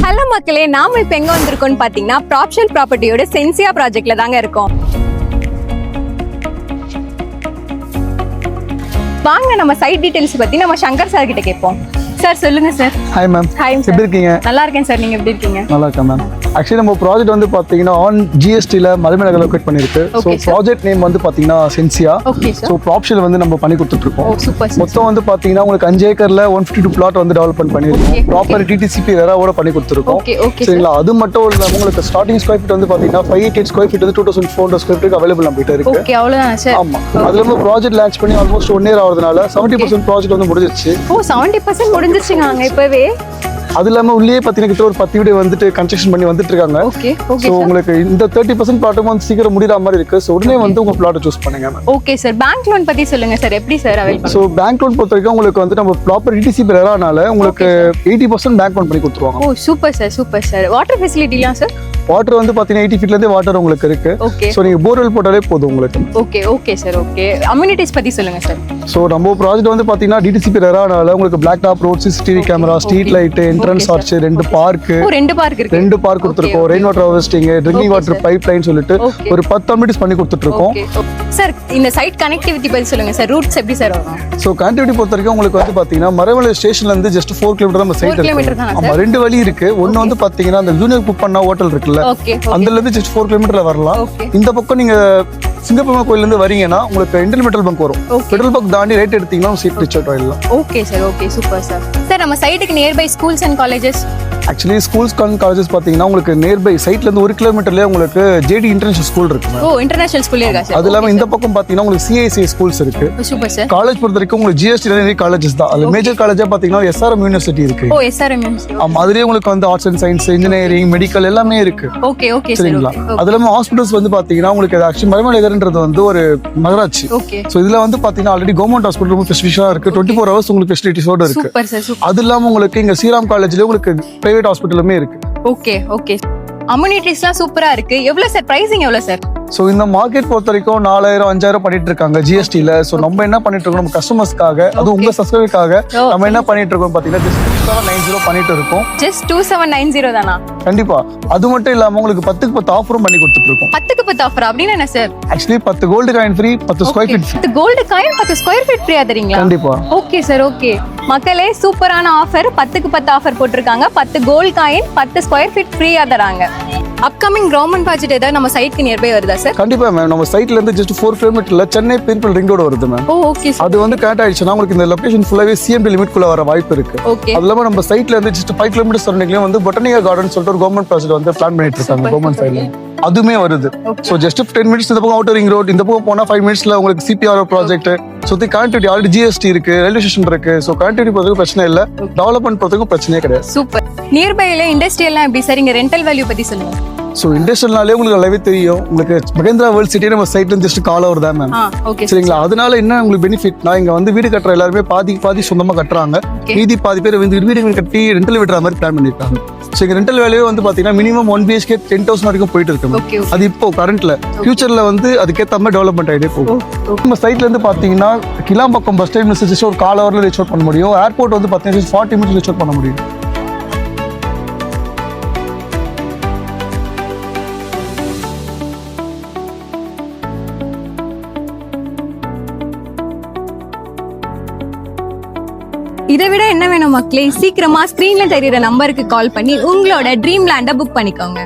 Hello மக்களே, நாம இப்ப எங்க வந்திருக்கோம்னு பாத்தீங்கன்னா ப்ராப்ஷல் ப்ராப்பர்ட்டியோட சென்சியா ப்ராஜெக்ட்ல தாங்க இருக்கோம். வாங்க நம்ம சைட் டீடைல்ஸ் பத்தி நம்ம சங்கர் சார் கிட்ட கேட்போம். சார் சொல்லுங்க sir. Hi ma'am. Hi sir. எப்படி இருக்கீங்க? நல்லா இருக்கேன் சார். நீங்க எப்படி இருக்கீங்க? நல்லா இருக்கேன் மேம். ஆக்சுவலி நம்ம ப்ராஜெக்ட் வந்து பாத்தீங்கன்னா ஆன் ஜிஎஸ்டில மதுமேல லொகேட் பண்ணிருக்கு. ஸோ ப்ராஜெக்ட் நேம் வந்து பாத்தீங்கன்னா சென்சியா. ஸோ ப்ராப்ஷல் வந்து நம்ம பண்ணி கொடுத்துட்டு இருக்கோம். மொத்தம் வந்து பாத்தீங்கன்னா உங்களுக்கு 5 ஏக்கர்ல 152 பிளாட் வந்து டெவலப்மெண்ட் பண்ணிருக்கோம். ப்ராப்பர் டிடிசிபி வேறோட பண்ணி கொடுத்துருக்கோம். சரிங்களா? அது மட்டும் இல்ல உங்களுக்கு ஸ்டார்டிங் ஸ்கொயர் ஃபீட் வந்து பாத்தீங்கன்னா 588 ஸ்கொயர் ஃபீட் வந்து 2400 ஸ்கொயர் ஃபீட் அவைலபிள் நம்மகிட்ட இருக்கு. ஓகே, அவ்வளவுதான் சார். ஆமா. அதுல நம்ம ப்ராஜெக்ட் லான்ச் பண்ணி ஆல்மோஸ்ட் 1 இயர் ஆகுறதுனால 70% ப்ராஜெக்ட் வந்து முடிஞ்சிருச்சு. ஓ, 70% முடிஞ்சிருச்சுங்க இப்பவே. அது இல்லாம உள்ளே பாத்தீங்கன்னா ஒரு 10 வீடு வந்துட்டு கன்ஸ்ட்ரக்ஷன் பண்ணி வந்துட்டு இருக்காங்க. சோ உங்களுக்கு இந்த 30% பிளாட்டும் வந்து சீக்கிரம் முடியற மாதிரி இருக்கு. சோ உடனே வந்து உங்க பிளாட் சூஸ் பண்ணுங்க. Okay sir. பேங்க் லோன் பத்தி சொல்லுங்க சார். எப்படி sir available? So bank loan பொறுத்த வரைக்கும் உங்களுக்கு வந்து நம்ம ப்ராப்பர் டிடிசி பெறறனால உங்களுக்கு 80% பேங்க் லோன் பண்ணி கொடுத்துருவாங்க. Oh super sir, super sir. Water ஃபெசிலிட்டிலாம் சார்? வாட்டர் வந்து பாத்தீங்கன்னா 80 ஃபீட்ல இருந்தே வாட்டர் உங்களுக்கு இருக்கு. சோ நீங்க போர்வெல் போட்டாலே போதும் உங்களுக்கு. Okay okay sir. Okay, amenities பத்தி சொல்லுங்க சார். சோ நம்ம ப்ராஜெக்ட் வந்து பாத்தீங்கன்னா டிடிசி பெறறனால உங்களுக்கு blacktop road, CCTV camera, street light, entrance arch, 2 park இருக்கு. 2 பார்க் கொடுத்துருக்கோம். Rain water harvesting, drinking water pipeline சொல்லிட்டு ஒரு 10 அம்யூனிட்டிஸ் பண்ணி கொடுத்துட்டு இருக்கோம். சார் இந்த சைட் கனெக்டிவிட்டி பத்தி சொல்லுங்க சார். ரூட்ஸ் எப்படி சார் வரும்? சோ கனெக்டிவிட்டி பொறுத்த வரைக்கும் உங்களுக்கு வந்து பாத்தீங்கன்னா மரவலை ஸ்டேஷன்ல இருந்து ஜஸ்ட் 4 கிலோமீட்டர் நம்ம சைட் இருக்கு. ஆமா, 2 வழி இருக்கு. ஒன்னு வந்து பாத்தீங்கன்னா அந்த ஜூனியர் குக் பண்ணா ஹோட்டல் இருக்குல்ல, அதுல இருந்து ஜஸ்ட் 4 கிலோமீட்டர்ல வரலாம். இந்த பக்கம் நீங்க சிங்கப்பெருமா கோயில்ல இருந்து வரீங்கன்னா உங்களுக்கு இந்தியன் மெட்ரல் பங்க் வரும். பெட்ரோல் பங்க் தாண்டி ரைட் எடுத்தீங்கன்னா சீட் ரீச் அவுட் ஆயிடலாம். Okay sir. Okay, super sir. Sir நம்ம சைட்டுக்கு nearby schools and colleges? Actually schools and colleges பாத்தீங்கன்னா உங்களுக்கு நியர்பை சைட்ல இருந்து 1 கிலோமீட்டர்லயே உங்களுக்கு ஜேடி இன்டர்நேஷனல் ஸ்கூல் இருக்கு. ஓ, இன்டர்நேஷனல் ஸ்கூல் இருக்கா சார்? அது இல்லாம இந்த பக்கம் பாத்தீங்கன்னா உங்களுக்கு சிஐசி ஸ்கூல்ஸ் இருக்கு. Super sir. காலேஜ் பொறுத்த வரைக்கும் உங்களுக்கு ஜிஎஸ்டி நிறைய காலேஜஸ் தான். அதுல மேஜர் காலேஜா பாத்தீங்கன்னா எஸ்ஆர்எம் யூனிவர்சிட்டி இருக்கு. ஓ, எஸ்ஆர்எம் யூனிவர்சிட்டி. ஆமா, அதுலயே உங்களுக்கு வந்து arts and science, engineering, medical எல்லாமே இருக்கு. ஓகே ஓகே சரிங்களா? அது இல்லாம ஹாஸ்பிட்டல்ஸ் வந்து பாத்தீங்கன்னா உங்களுக்கு ஆக்சுவலி மரமலைன்றது வந்து ஒரு நகராட்சி. சோ இதுல வந்து பாத்தீங்கன்னா ஆல்ரெடி கவர்மெண்ட் ஹாஸ்பிட்டல் ரொம்ப ஃபெசிலிட்டிஸா இருக்கு. 24 ஹவர்ஸ் உங்களுக்கு ஃபெசிலிட்டிஸோட இருக்கு. Super sir, super. அது இல்லாம உங்களுக்கு இங்க ஸ்ரீராம் காலேஜ்ல உங்களுக்கு பிரைவேட் ஹாஸ்பிட்டலுமே இருக்கு. Okay okay. அம்யூனிட்டிஸ்லாம் சூப்பரா இருக்கு. எவ்வளவு சார் பிரைசிங்? எவ்வளவு சார்? சோ இந்த மார்க்கெட் பொறுத்த வரைக்கும் 4000 5000 பண்ணிட்டு இருக்காங்க ஜிஎஸ்டில. சோ நம்ம என்ன பண்ணிட்டு இருக்கோம், நம்ம கஸ்டமர்ஸ்க்காக, அது உங்க சப்ஸ்கிரைபருக்காக நம்ம என்ன பண்ணிட்டு இருக்கோம் பாத்தீங்கன்னா just 2790 பண்ணிட்டு இருக்கோம். ஜஸ்ட் 2790 தானா? கண்டிப்பா. அது மட்டும் இல்லாம உங்களுக்கு 10க்கு 10 ஆஃபரும் பண்ணி கொடுத்துட்டு இருக்கோம். 10க்கு 10 ஆஃபர் அப்படினா என்ன sir? Actually 10 gold coin free, 10 square feet. 10 gold coin 10 square feet ஃப்ரீயா தரீங்களா? கண்டிப்பா. Okay sir. ஓகே மக்களே, சூப்பரான ஆஃபர். 10க்கு 10 ஆஃபர் போட்டிருக்காங்க. 10 கோல்ட் காயின் 10 ஸ்கொயர் ஃபீட் ஃப்ரீயா தராங்க. அப்கமிங் கவர்மெண்ட் ப்ராஜெக்ட் ஏதாவது நம்ம சைட்க்கு நியர்பை வருதா சார்? கண்டிப்பா மேம். நம்ம சைட்ல இருந்து ஜஸ்ட் 4 கிலோமீட்டர்ல சென்னை பீப்பிள் ரிங் ரோடு வருது மேம். Oh okay sir. அது வந்து கனெக்ட் ஆயிடுச்சுனா உங்களுக்கு இந்த லொகேஷன் ஃபுல்லாவே சிஎம்டி லிமிட் குள்ள வர வாய்ப்பு இருக்கு. அது இல்லாம நம்ம சைட்ல இருந்து ஜஸ்ட் 5 கிலோமீட்டர் சரௌண்டிங்லயே வந்து பொட்டானிக்கா கார்டன் சொல்லிட்டு ஒரு கவர்மெண்ட் ப்ராஜெக்ட் வந்து பிளான் பண்ணிட்டு இருக்காங்க கவர்மெண்ட் சைடுல. அதுமே வருது. சோ ஜஸ்ட் 10 மினிட்ஸ் இந்த பக்கம் அவுட்டர் ரிங் ரோட், இந்த பக்கம் போனா 5 மினிட்ஸ்ல உங்களுக்கு சிபிஆர் ப்ராஜெக்ட். சுத்தி கனெக்டிவிட்டி ஆல்ரெடி ஜிஎஸ்டி இருக்கு, ரயில்வே ஸ்டேஷன் இருக்கு. சோ கனெக்டிவிட்டி பொறுத்தவரைக்கும் பிரச்சனை இல்ல, டெவலப்மெண்ட் பொறுத்தவரைக்கும் பிரச்சனையே கிடையாது. சூப்பர். நியர்பைல இண்டஸ்ட்ரியல்லாம் எப்படி சார்? இங்க ரெண்டல் வேல்யூ பத்தி சொல்லுங்க. சோ இண்டஸ்ட்ரியல்னாலே உங்களுக்கு நல்லாவே தெரியும். உங்களுக்கு மகேந்திரா வேர்ல்ட் சிட்டி நம்ம சைட்ல இருந்து ஜஸ்ட் கால் ஓவர் தான் மேம். சரிங்களா? அதனால என்ன உங்களுக்கு பெனிஃபிட்னா இங்க வந்து வீடு கட்டுற எல்லாருமே பாதி சொந்தமா கட்டுறாங்க. மீதி பாதி பேர் வந்து வீடுகள் கட்டி ரெண்டல் விடுற மாதிரி பிளான் பண்ணிருக்காங்க. சோ இங்க ரெண்டல் வேல்யூ வந்து பாத்தீங்கன்னா மினிமம் 1 BHK 10,000 வரைக்கும் போயிட்டு இருக்கு. அது இப்போ கரண்ட்ல, ஃபியூச்சர்ல வந்து அதுக்கேற்ற மாதிரி டெவலப்மெண்ட் ஆகிட்டே போகும். நம்ம சைட்ல இருந்து பாத்தீங்கன்னா கிளாம்பாக்கம் பஸ் டைம் ஜஸ்ட் ஒரு கால் ஹவர்ல ரீச் அவுட் பண்ண முடியும். ஏர்போர்ட் வந்து பாத்தீங்கன்னா 40 மினிட்ஸ் ரீச் அவுட் பண்ண முடியும். இதை விட என்ன வேணும் மக்களே? சீக்கிரமா ஸ்கிரீன்ல தெரியுற நம்பருக்கு கால் பண்ணி உங்களோட ட்ரீம் லேண்டை புக் பண்ணிக்கோங்க.